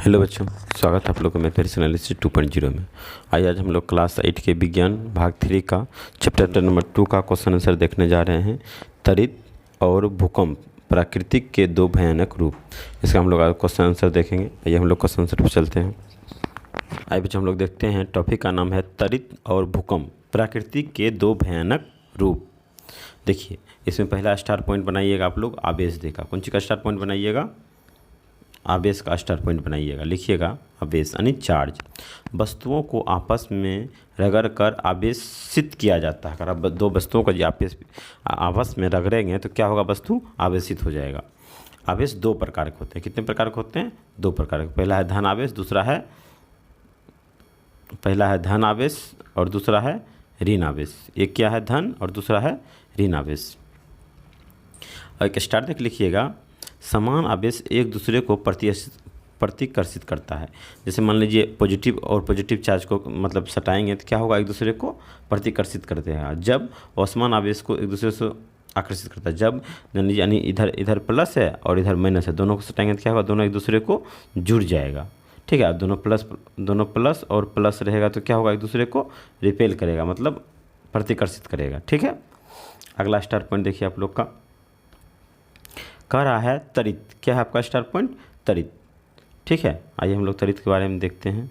Hello बच्चों, स्वागत है आप लोगों का मेरे पर्सनैलिटी 2.0 में। आज हम लोग क्लास 8 के विज्ञान भाग 3 का चैप्टर नंबर 2 का क्वेश्चन आंसर देखने जा रहे हैं। त्वरित और भूकंप, प्राकृतिक के दो भयानक रूप। इसका हम लोग आज क्वेश्चन आंसर देखेंगे। आइए हम लोग क्वेश्चन आंसर पर चलते हैं। आइए बच्चों, हम लोग देखते हैं। टॉपिक का नाम है त्वरित और भूकंप, प्राकृतिक के दो भयानक रूप। देखिए, इसमें पहला स्टार पॉइंट बनाइएगा आप लोग, आवेश देगा। कौन सी का स्टार पॉइंट बनाइएगा? आवेश का स्टार पॉइंट बनाइएगा। लिखिएगा आवेश यानी चार्ज। वस्तुओं को आपस में रगड़ कर आवेशित किया जाता है। अगर आप दो वस्तुओं का आपस में रगड़ेंगे तो क्या होगा? वस्तु आवेशित हो जाएगा। आवेश दो प्रकार के होते हैं। कितने प्रकार के होते हैं? दो प्रकार के। पहला है धन आवेश, पहला है धन आवेश और दूसरा है ऋण आवेश। एक क्या है? धन, और दूसरा है ऋण आवेश। और एक स्टार तक लिखिएगा। समान आवेश एक दूसरे को प्रतिकर्षित करता है। जैसे मान लीजिए पॉजिटिव और पॉजिटिव चार्ज को मतलब सटाएंगे तो क्या होगा? एक दूसरे को प्रतिकर्षित करते हैं। जब असमान आवेश को एक दूसरे से आकर्षित करता है, जब यानी इधर प्लस है और इधर माइनस है, दोनों को सटाएंगे तो क्या होगा? दोनों एक दूसरे को जुड़ जाएगा। ठीक है, दोनों प्लस और प्लस रहेगा तो क्या होगा? एक दूसरे को रिपेल करेगा, मतलब प्रतिकर्षित करेगा। ठीक है, अगला स्टार पॉइंट देखिए आप लोग का कह रहा है त्वरित। क्या है आपका स्टार पॉइंट? त्वरित। ठीक है, आइए हम लोग त्वरित के बारे में देखते हैं।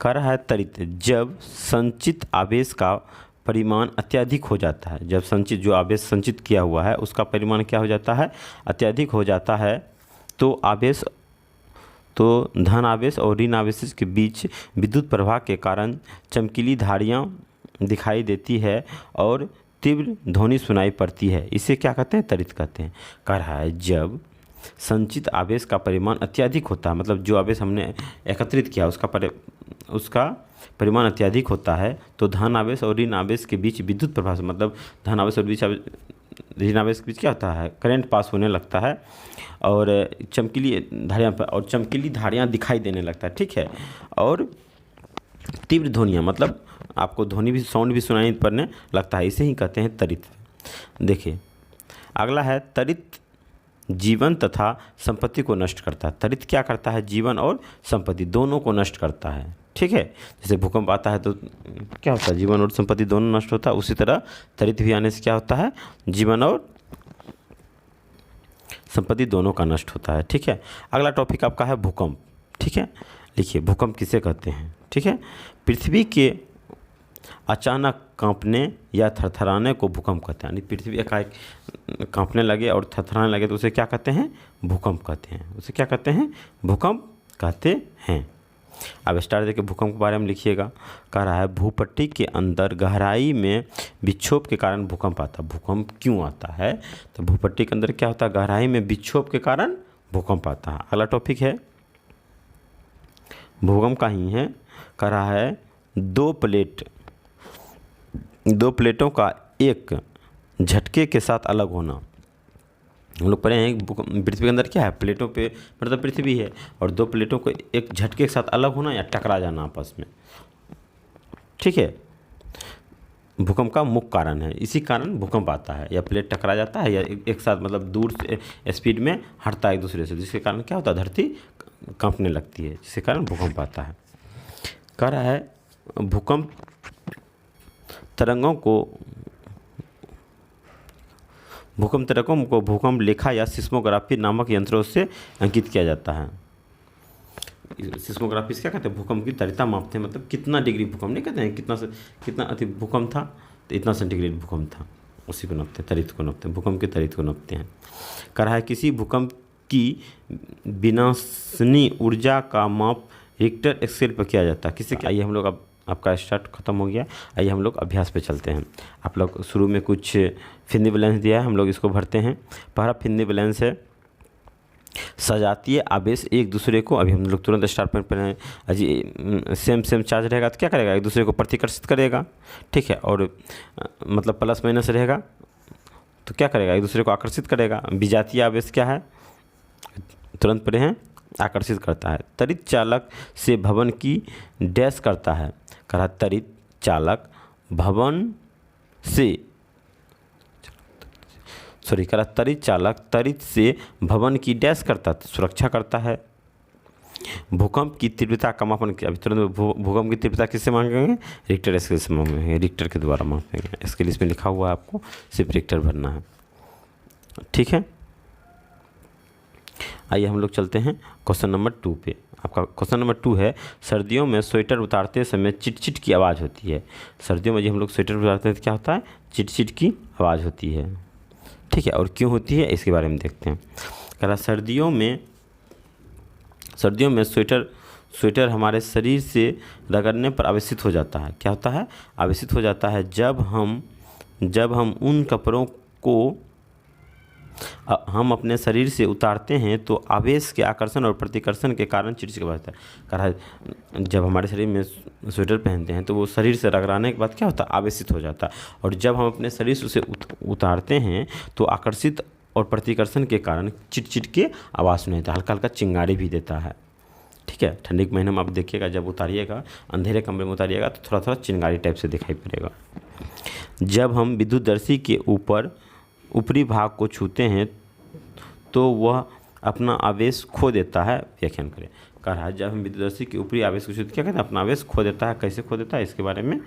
कह रहा है त्वरित जब संचित आवेश का परिमाण अत्यधिक हो जाता है। जब जो आवेश संचित किया हुआ है उसका परिमाण क्या हो जाता है? अत्यधिक हो जाता है। तो धन आवेश और ऋण आवेश के बीच विद्युत प्रवाह के कारण चमकीली धारियाँ दिखाई देती है और तीव्र ध्वनि सुनाई पड़ती है। इसे क्या कहते हैं? त्वरित कहते हैं। कह रहा है जब संचित आवेश का परिमाण अत्यधिक होता है, मतलब जो आवेश हमने एकत्रित किया उसका परिमाण अत्यधिक होता है, तो धन आवेश और ऋण आवेश के बीच विद्युत प्रवाह से, मतलब धन आवेश और ऋण आवेश के बीच क्या होता है? करंट पास होने लगता है और चमकीली धारियाँ दिखाई देने लगता है। ठीक है, और तीव्र ध्वनियाँ, मतलब आपको साउंड भी सुनाई पड़ने लगता है। इसे ही कहते हैं त्वरित। देखिए, अगला है त्वरित जीवन तथा संपत्ति को नष्ट करता है। त्वरित क्या करता है? जीवन और संपत्ति दोनों को नष्ट करता है। ठीक है, जैसे भूकंप आता है तो क्या होता है? जीवन और संपत्ति दोनों नष्ट होता है। उसी तरह त्वरित भी आने से क्या होता है? जीवन और संपत्ति दोनों का नष्ट होता है। ठीक है, अगला टॉपिक आपका है भूकंप। ठीक है, लिखिए भूकंप किसे कहते हैं? ठीक है, पृथ्वी के अचानक कांपने या थरथराने को भूकंप कहते हैं। यानी पृथ्वी एकाएक कांपने लगे और थरथराने लगे तो उसे क्या कहते हैं? भूकंप कहते हैं। उसे क्या कहते हैं? भूकंप कहते हैं। अब स्टार देके भूकंप के बारे में लिखिएगा। कह रहा है भूपट्टी के अंदर गहराई में विक्षोभ के कारण भूकंप आता है। भूकंप क्यों आता है? तो भूपट्टी के अंदर क्या होता है? गहराई में विक्षोभ के कारण भूकंप आता है। अगला टॉपिक है भूकंप का ही है। कह रहा है दो प्लेटों का एक झटके के साथ अलग होना। हम लोग पढ़े हैं पृथ्वी के अंदर क्या है? प्लेटों पे मतलब पृथ्वी है और दो प्लेटों को एक झटके के साथ अलग होना या टकरा जाना आपस में। ठीक है, भूकंप का मुख्य कारण है। इसी कारण भूकंप आता है, या प्लेट टकरा जाता है या एक साथ मतलब दूर से स्पीड में हटता है एक दूसरे से, जिसके कारण क्या होता है? धरती कांपने लगती है, जिसके कारण भूकंप आता है। कह रहा है भूकंप तरंगों को भूकंप लेखा या सिस्मोग्राफी नामक यंत्रों से अंकित किया जाता है। सिस्मोग्राफी से क्या कहते हैं? भूकंप की तीव्रता मापते हैं, मतलब कितना डिग्री भूकंप नहीं कहते हैं, कितना अति भूकंप था तो इतना सेंटीग्रेड भूकंप था, उसी को नापते हैं, त्वरित को नापते हैं, भूकंप की त्वरित को नापते हैं। कह रहा है किसी भूकंप की विनाशनी ऊर्जा का माप रिक्टर स्केल पर किया जाता है। किससे? आइए हम लोग अब आपका स्टार्ट खत्म हो गया। आइए हम लोग अभ्यास पे चलते हैं। आप लोग शुरू में कुछ फिरनी बैलेंस दिया है, हम लोग इसको भरते हैं। पहला फिरनी बैलेंस है सजातीय आवेश एक दूसरे को, अभी हम लोग तुरंत स्टार्ट पॉइंट पर हैं। अजी सेम चार्ज रहेगा तो क्या करेगा? एक दूसरे को प्रतिकर्षित करेगा। ठीक है, और मतलब प्लस माइनस रहेगा तो क्या करेगा? एक दूसरे को आकर्षित करेगा। विजातीय आवेश क्या है? तुरंत पढ़े हैं, आकर्षित करता है। त्वरित चालक से भवन की डैश करता है। कहा त्वरित चालक भवन से त्वरित चालक त्वरित से भवन की डैश करता है, सुरक्षा करता है। भूकंप की तीव्रता का मापन किया। अभी तुरंत भूकंप की तीव्रता किससे मांगेंगे? रिक्टर स्केल से मांगेंगे, रिक्टर के द्वारा मापेंगे। स्केल इसमें लिखा हुआ है, आपको सिर्फ रिक्टर भरना है, ठीक है। आइए हम लोग चलते हैं क्वेश्चन नंबर 2 पे। आपका क्वेश्चन नंबर 2 है, सर्दियों में स्वेटर उतारते समय चिट-चिट की आवाज़ होती है। सर्दियों में जब हम लोग स्वेटर उतारते हैं तो क्या होता है? चिट-चिट की आवाज़ होती है, ठीक है। और क्यों होती है इसके बारे में देखते हैं। कह रहा सर्दियों में स्वेटर हमारे शरीर से रगड़ने पर आवेशित हो जाता है। क्या होता है? आवेशित हो जाता है। जब हम उन कपड़ों को हम अपने शरीर से उतारते हैं तो आवेश के आकर्षण और प्रतिकर्षण के कारण चिटचिट बढ़ता है। कह रहा है जब हमारे शरीर में स्वेटर पहनते हैं तो वो शरीर से रगड़ाने के बाद क्या होता है? आवेशित हो जाता है। और जब हम अपने शरीर से उसे उतारते हैं तो आकर्षित और प्रतिकर्षण के कारण चिट-चिट के आवाज़ सुनाई देता है, हल्का हल्का चिंगारी भी देता है, ठीक है। ठंडी के महीने में आप देखिएगा, जब उतारिएगा, अंधेरे कमरे में उतारिएगा तो थोड़ा थोड़ा चिंगारी टाइप से दिखाई पड़ेगा। जब हम विद्युतदर्शी के ऊपरी भाग को छूते हैं तो वह अपना आवेश खो देता है। व्याख्यान करें। कह रहा है जब हम विद्युतदर्शी के ऊपरी आवेश को छूते क्या कहते हैं? अपना आवेश खो देता है। कैसे खो देता है इसके बारे में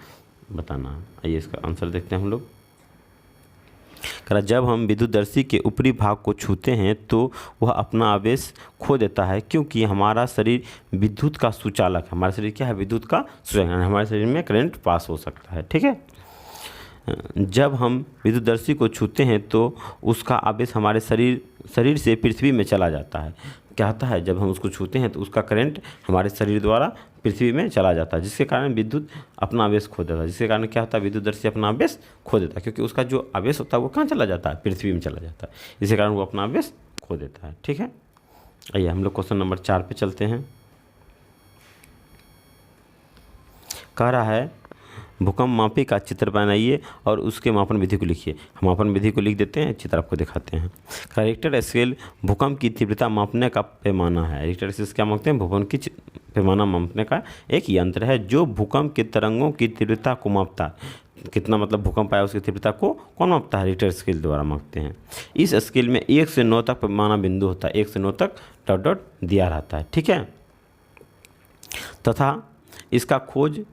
बताना है। आइए इसका आंसर देखते हैं हम लोग। कह रहा जब हम विद्युतदर्शी के ऊपरी भाग को छूते हैं तो वह अपना आवेश खो देता है, क्योंकि हमारा शरीर विद्युत का सुचालक है। हमारा शरीर क्या है? विद्युत का सुचालक। हमारे शरीर में करंट पास हो सकता है, ठीक है। जब हम विद्युतदर्शी को छूते हैं तो उसका आवेश हमारे शरीर से पृथ्वी में चला जाता है। क्या होता है? जब हम उसको छूते हैं तो उसका करंट हमारे शरीर द्वारा पृथ्वी में चला जाता है, जिसके कारण विद्युत अपना आवेश खो देता है। जिसके कारण क्या होता है? विद्युतदर्शी अपना आवेश खो देता है, क्योंकि उसका जो आवेश होता है वो कहाँ चला जाता है? पृथ्वी में चला जाता है। इसी कारण वो अपना आवेश खो देता है, ठीक है। आइए हम लोग क्वेश्चन नंबर 4 पे चलते हैं। कह रहा है भूकंप मापी का चित्र बनाइए और उसके मापन विधि को लिखिए। हम मापन विधि को लिख देते हैं, चित्र आपको दिखाते हैं। रिक्टर स्केल भूकंप की तीव्रता मापने का पैमाना है। रिक्टर स्केल क्या मापते हैं? भूकंप की पैमाना मापने का एक यंत्र है जो भूकंप के तरंगों की तीव्रता को मापता है। कितना मतलब भूकंप आया उसकी तीव्रता को कौन मापता है? रिक्टर स्केल द्वारा मापते हैं। इस स्केल में 1 से 9 तक पैमाना बिंदु होता है। 1 से 9 तक डॉट डॉट दिया रहता है, ठीक है। तथा इसका खोज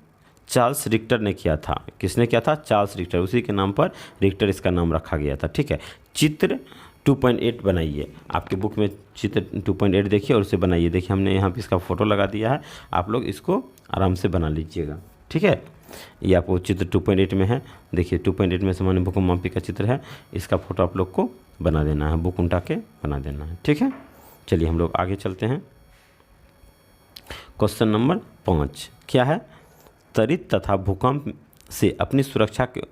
चार्ल्स रिक्टर ने किया था। किसने किया था? Charles Richter. उसी के नाम पर रिक्टर इसका नाम रखा गया था, ठीक है। चित्र 2.8 बनाइए। आपके बुक में चित्र 2.8 देखिए और उसे बनाइए। देखिए हमने यहाँ पे इसका फ़ोटो लगा दिया है, आप लोग इसको आराम से बना लीजिएगा, ठीक है। ये आपको चित्र 2.8 में है। देखिए 2.8 में सामान्य भूकंप मापी का चित्र है। इसका फ़ोटो आप लोग को बना देना है, बुक उल्टा के बना देना है, ठीक है। चलिए हम लोग आगे चलते हैं। क्वेश्चन नंबर 5 क्या है? त्वरित तथा भूकंप से अपनी सुरक्षा के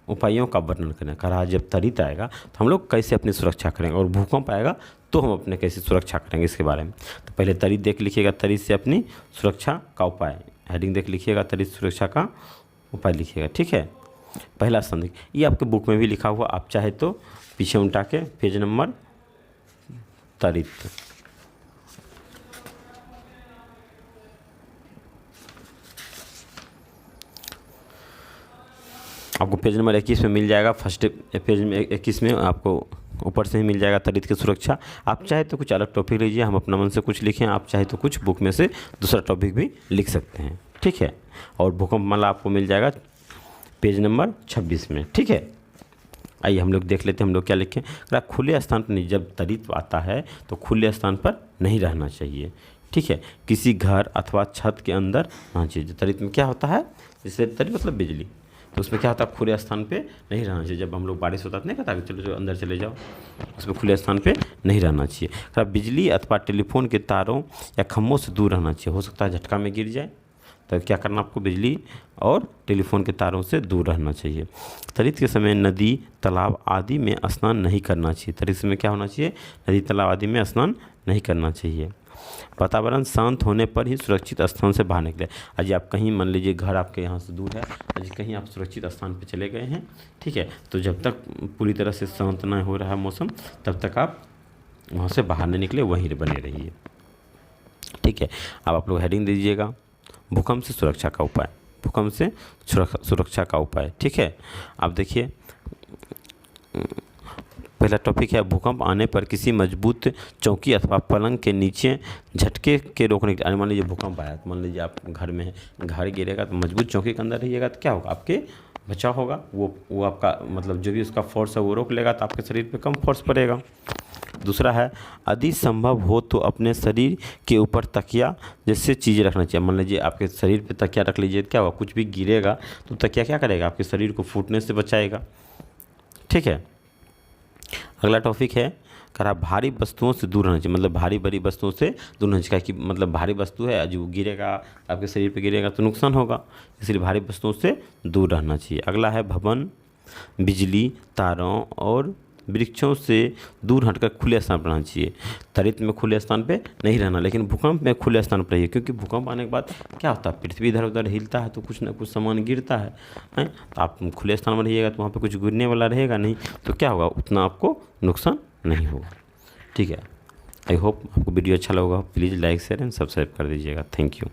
उपायों का वर्णन करें। कह रहा है जब त्वरित आएगा तो हम लोग कैसे अपनी सुरक्षा करेंगे, और भूकंप आएगा तो हम अपने कैसे सुरक्षा करेंगे इसके बारे में। तो पहले त्वरित देख लिखिएगा, त्वरित से अपनी सुरक्षा का उपाय। हेडिंग देख लिखिएगा, त्वरित सुरक्षा का उपाय लिखिएगा, ठीक है। पहला स्थान देखिए, ये आपके बुक में भी लिखा हुआ, आप चाहे तो पीछे उल्टा के पेज नंबर त्वरित। आपको पेज नंबर 21 में मिल जाएगा। फर्स्ट पेज में 21 में आपको ऊपर से ही मिल जाएगा त्वरित की सुरक्षा। आप चाहे तो कुछ अलग टॉपिक लीजिए, हम अपना मन से कुछ लिखें। आप चाहे तो कुछ बुक में से दूसरा टॉपिक भी लिख सकते हैं, ठीक है। और भूकंप माला आपको मिल जाएगा पेज नंबर 26 में, ठीक है। आइए हम लोग देख लेते हैं हम लोग क्या लिखें। खुले स्थान पर नहीं, जब त्वरित आता है तो खुले स्थान पर नहीं रहना चाहिए, ठीक है। किसी घर अथवा छत के अंदर रहना चाहिए। त्वरित में क्या होता है? जैसे त्वरित मतलब बिजली, तो उसमें क्या होता है? खुले स्थान पे नहीं रहना चाहिए। जब हम लोग बारिश होता है तो नहीं कहता कि चलो जो अंदर चले जाओ, उसमें खुले स्थान पे नहीं रहना चाहिए। बिजली अथवा टेलीफोन के तारों या खम्भों से दूर रहना चाहिए। हो सकता है झटका में गिर जाए, तो क्या करना आपको? बिजली और टेलीफोन के तारों से दूर रहना चाहिए। त्वरित के समय नदी तालाब आदि में स्नान नहीं करना चाहिए। त्वरित समय क्या होना चाहिए? नदी तालाब आदि में स्नान नहीं करना चाहिए। वातावरण शांत होने पर ही सुरक्षित स्थान से बाहर निकले। आज आप कहीं मान लीजिए घर आपके यहाँ से दूर है, आज कहीं आप सुरक्षित स्थान पे चले गए हैं, ठीक है, तो जब तक पूरी तरह से शांत न हो रहा है मौसम, तब तक आप वहाँ से बाहर नहीं निकले, वहीं बने रहिए, ठीक है। अब आप लोग हेडिंग दीजिएगा, भूकंप से सुरक्षा का उपाय। भूकंप से सुरक्षा का उपाय, ठीक है। आप देखिए पहला टॉपिक है भूकंप आने पर किसी मजबूत चौकी अथवा पलंग के नीचे झटके के रोकने के। मान लीजिए भूकंप आया तो मान लीजिए आप घर में हैं, घर गिरेगा तो मजबूत चौकी के अंदर रहिएगा तो क्या होगा, आपके बचाव होगा, वो आपका मतलब जो भी उसका फोर्स है वो रोक लेगा, तो आपके शरीर पे कम फोर्स पड़ेगा। दूसरा है यदि संभव हो तो अपने शरीर के ऊपर तकिया जैसे चीज़ें रखना चाहिए। मान लीजिए आपके शरीर पे तकिया रख लीजिए, क्या होगा, कुछ भी गिरेगा तो तकिया क्या करेगा, आपके शरीर को फूटने से बचाएगा। ठीक है। अगला टॉपिक है कह रहा भारी वस्तुओं से दूर रहना चाहिए, मतलब भारी बड़ी वस्तुओं से दूर रहना चाहिए, कि मतलब भारी वस्तु है जो गिरेगा आपके शरीर पे गिरेगा तो नुकसान होगा, इसलिए भारी वस्तुओं से दूर रहना चाहिए। अगला है भवन, बिजली, तारों और वृक्षों से दूर हटकर खुले स्थान पर रहना चाहिए। त्वरित में खुले स्थान पे नहीं रहना, लेकिन भूकंप में खुले स्थान पर रहिए, क्योंकि भूकंप आने के बाद क्या होता है, पृथ्वी इधर उधर हिलता है तो कुछ ना कुछ सामान गिरता है, हैं? तो आप खुले स्थान में रहिएगा तो वहाँ पे कुछ गिरने वाला रहेगा नहीं, तो क्या होगा, उतना आपको नुकसान नहीं होगा। ठीक है। आई होप आपको वीडियो अच्छा लगा, please like share and subscribe कर दीजिएगा। Thank you.